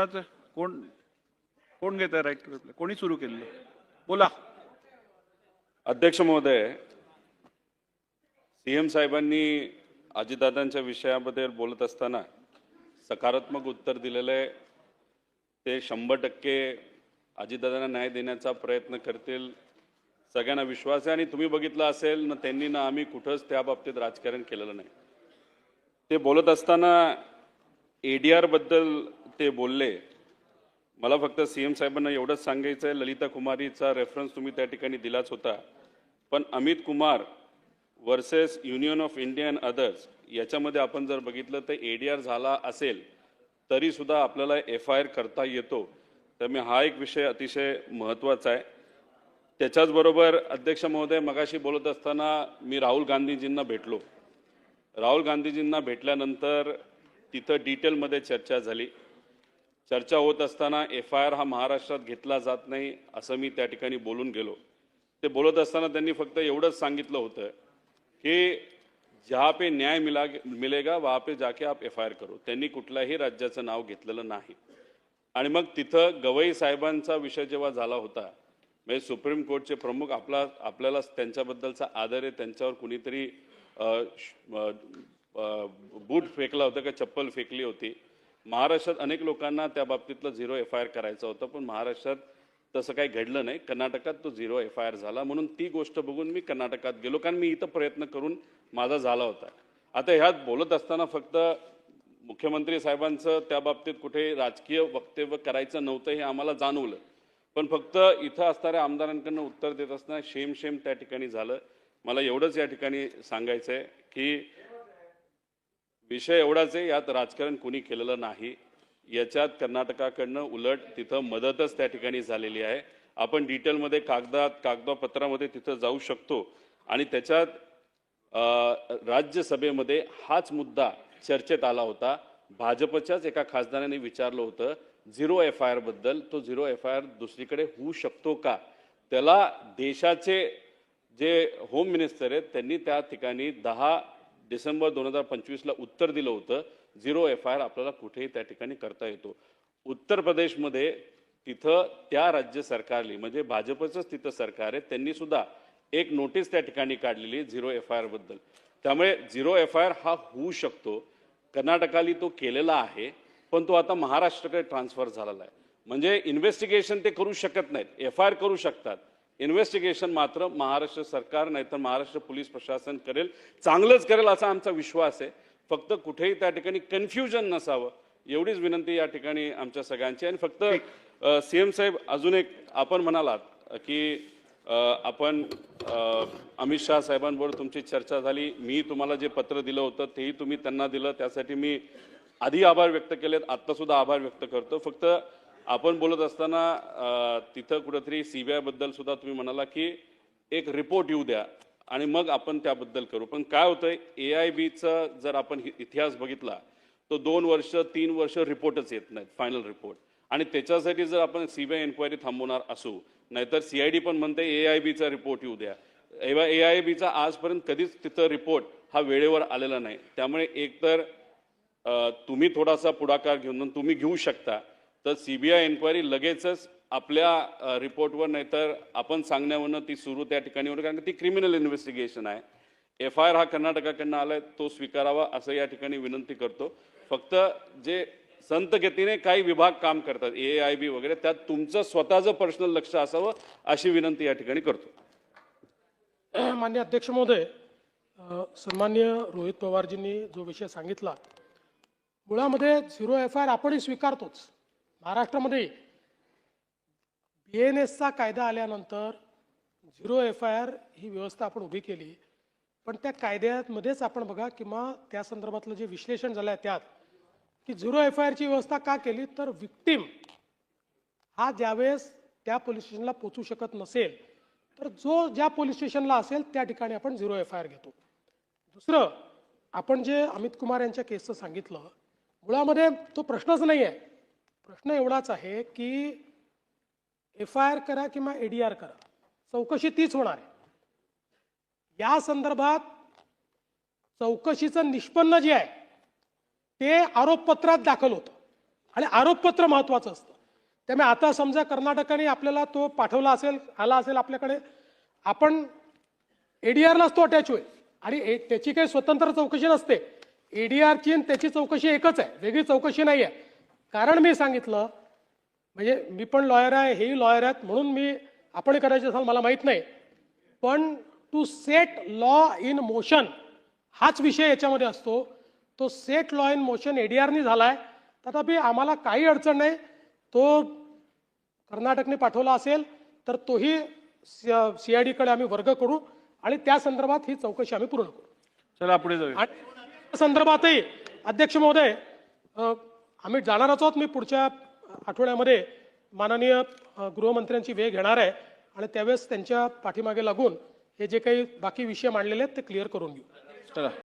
कोणाचं कोण कोण घेत आहे राईट टू रिप्लाय? कोणी सुरू केलेलं? बोला. अध्यक्ष महोदय, सीएम साहेबांनी अजितदादांच्या विषयाबद्दल बोलत असताना सकारात्मक उत्तर दिलेलं आहे. ते 100% अजितदादांना न्याय देण्याचा प्रयत्न करतील, सगळ्यांना विश्वास आहे. आणि तुम्ही बघितलं असेल ना, त्यांनी ना आम्ही कुठंच त्या बाबतीत राजकारण केलेलं नाही. ते बोलत असताना ADR बद्दल ते बोलले. मला फक्त सीएम साहेबांना एवढंच सांगायचं आहे, ललिता कुमारीचा रेफरन्स तुम्ही त्या ठिकाणी दिलाच होता, पण Amit Kumar versus union of India and others याच्यामध्ये आपण जर बघितलं तर ADR झाला असेल तरी सुद्धा आपल्याला FIR करता येतो. त्यामुळे हा एक विषय अतिशय महत्त्वाचा आहे. त्याच्याचबरोबर अध्यक्ष महोदय, मगाशी बोलत असताना मी राहुल गांधीजींना भेटलो. राहुल गांधीजींना भेटल्यानंतर तिथं डिटेलमध्ये चर्चा झाली. चर्चा होत असताना FIR हा महाराष्ट्रात घेतला जात नाही असं मी त्या ठिकाणी बोलून गेलो. ते बोलत असताना त्यांनी फक्त एवढंच सांगितलं होतं की जहाँ पे न्याय मिलेगा वहाँ पे जाके आप FIR करो. त्यांनी कुठल्याही राज्याचं नाव घेतलेलं नाही. आणि मग तिथं गवई साहेबांचा विषय जेव्हा झाला होता, म्हणजे सुप्रीम कोर्टचे प्रमुख, आपल्याला त्यांच्याबद्दलचा आदर आहे. त्यांच्यावर कुणीतरी बूट फेकला होता का चप्पल फेकली होती. महाराष्ट्रात अनेक लोकांना त्या बाबतीतलं 0 FIR करायचं होतं, पण महाराष्ट्रात तसं काही घडलं नाही. कर्नाटकात तो 0 FIR झाला. म्हणून ती गोष्ट बघून मी कर्नाटकात गेलो, कारण मी इथं प्रयत्न करून माझा झाला होता. आता ह्यात बोलत असताना फक्त मुख्यमंत्री साहेबांचं त्या बाबतीत कुठे राजकीय वक्तव्य करायचं नव्हतं हे आम्हाला जाणवलं, पण फक्त इथं असणाऱ्या आमदारांकडनं उत्तर देत असताना शेम त्या ठिकाणी झालं. मला एवढंच या ठिकाणी सांगायचं आहे की विषय एवढाच आहे, यात राजकारण कोणी केलेलं नाही. याच्यात कर्नाटकाकडनं उलट तिथं मदतच त्या ठिकाणी झालेली आहे. आपण डिटेलमध्ये कागदपत्रामध्ये तिथं जाऊ शकतो. आणि त्याच्यात राज्यसभेमध्ये हाच मुद्दा चर्चेत आला होता. भाजपच्याच एका खासदाराने विचारलं होतं 0 FIR बद्दल. तो 0 FIR दुसरीकडे होऊ शकतो का? त्याला देशाचे जे होम मिनिस्टर आहेत त्यांनी त्या ठिकाणी 10 डिसेंबर 2025ला उत्तर दिलं होतं, 0 FIR आपल्याला कुठेही त्या ठिकाणी करता येतो. उत्तर प्रदेशमध्ये तिथं त्या राज्य सरकारली, म्हणजे भाजपचंच तिथं सरकार आहे, त्यांनी सुद्धा एक नोटीस त्या ठिकाणी काढलेली 0 FIR बद्दल. त्यामुळे 0 FIR हा होऊ शकतो. कर्नाटकाली तो केलेला आहे, पण तो आता महाराष्ट्राकडे ट्रान्सफर झालेला आहे. म्हणजे इन्व्हेस्टिगेशन ते करू शकत नाहीत, FIR करू शकतात. इन्व्हेस्टिगेशन मात्र महाराष्ट्र सरकार नाहीतर महाराष्ट्र पोलीस प्रशासन करेल, चांगलंच करेल असा आमचा विश्वास आहे. फक्त कुठेही त्या ठिकाणी कन्फ्युजन नसावं एवढीच विनंती या ठिकाणी आमच्या सगळ्यांची. आणि फक्त सीएम साहेब, अजून एक आपण म्हणालात की आपण अमित शाह साहेबांबरोबर तुमची चर्चा झाली. मी तुम्हाला जे पत्र दिलं होतं तेही तुम्ही त्यांना दिलं, त्यासाठी मी आधी आभार व्यक्त केलेत, आत्ता सुद्धा आभार व्यक्त करतो. फक्त आपण बोलत असताना तिथं कुठेतरी CBI बद्दल सुद्धा तुम्ही म्हणाला की एक रिपोर्ट येऊ द्या आणि मग आपण त्याबद्दल करू. पण काय होतंय, AIBचा जर आपण इतिहास बघितला तो 2 वर्ष 3 वर्ष रिपोर्टच येत नाहीत, फायनल रिपोर्ट. आणि त्याच्यासाठी जर आपण CBI इन्क्वायरी थांबवणार असू, नाहीतर CID पण म्हणते AIBचा रिपोर्ट येऊ द्या. AIBचा आजपर्यंत कधीच तिथं रिपोर्ट हा वेळेवर आलेला नाही. त्यामुळे एकतर तुम्ही थोडासा पुढाकार घेऊन तुम्ही घेऊ शकता, तर CBI इन्क्वायरी लगेचच आपल्या रिपोर्टवर नाहीतर आपण सांगण्यावरनं ती सुरू त्या ठिकाणी होईल, कारण ती क्रिमिनल इन्व्हेस्टिगेशन आहे. FIR हा कर्नाटकाकडनं आलाय, तो स्वीकारावा असं या ठिकाणी विनंती करतो. फक्त जे संत गतीने काही विभाग काम करतात, AIB वगैरे, त्यात तुमचं स्वतःचं पर्सनल लक्ष असावं अशी विनंती या ठिकाणी करतो. माननीय अध्यक्ष महोदय, सन्माननीय रोहित पवारजींनी जो विषय सांगितला, मुळामध्ये 0 FIR आपणही स्वीकारतोच. महाराष्ट्रामध्ये BNSचा कायदा आल्यानंतर 0 FIR ही व्यवस्था आपण उभी केली. पण त्या कायद्यामध्येच आपण बघा किंवा त्या संदर्भातलं जे विश्लेषण झालं आहे त्यात की 0 FIR ची व्यवस्था का केली, तर विक्टिम हा ज्यावेळेस त्या पोलीस स्टेशनला पोहोचू शकत नसेल तर जो ज्या पोलीस स्टेशनला असेल त्या ठिकाणी आपण 0 FIR घेतो. दुसरं, आपण जे अमित कुमार यांच्या केसचं सांगितलं, मुळामध्ये तो प्रश्नच नाही आहे. प्रश्न एवढाच आहे की FIR करा किंवा ADR करा, चौकशी तीच होणार आहे. या संदर्भात चौकशीचं निष्पन्न जे आहे ते आरोपपत्रात दाखल होतं. आणि आरोपपत्र महत्वाचं असतं. त्यामुळे आता समजा कर्नाटकाने आपल्याला तो पाठवला असेल, आला असेल आपल्याकडे, आपण एडीआरलाच तो अटॅच होईल आणि त्याची काही स्वतंत्र चौकशी नसते. एडीआरची आणि त्याची चौकशी एकच आहे, वेगळी चौकशी नाही आहे. कारण मी सांगितलं, म्हणजे मी पण लॉयर आहे, हेही लॉयर आहेत, म्हणून मी आपण करायचं असेल मला माहीत नाही, पण to set law in motion हाच विषय याच्यामध्ये असतो. तो सेट लॉ इन मोशन एडीआरनी झालाय, तथापि आम्हाला काही अडचण नाही. तो कर्नाटकने पाठवला असेल तर तोही सीआयडीकडे आम्ही वर्ग करू आणि त्या संदर्भात ही चौकशी आम्ही पूर्ण करू. चला पुढे जाऊया. आणि त्या संदर्भातही अध्यक्ष महोदय, आम्ही जाणारच आहोत. मी पुढच्या आठवड्यामध्ये माननीय गृहमंत्र्यांची वेळ घेणार आहे आणि त्यावेळेस त्यांच्या पाठीमागे लागून हे जे काही बाकी विषय मांडलेले आहेत ते क्लिअर करून घेऊ. चला.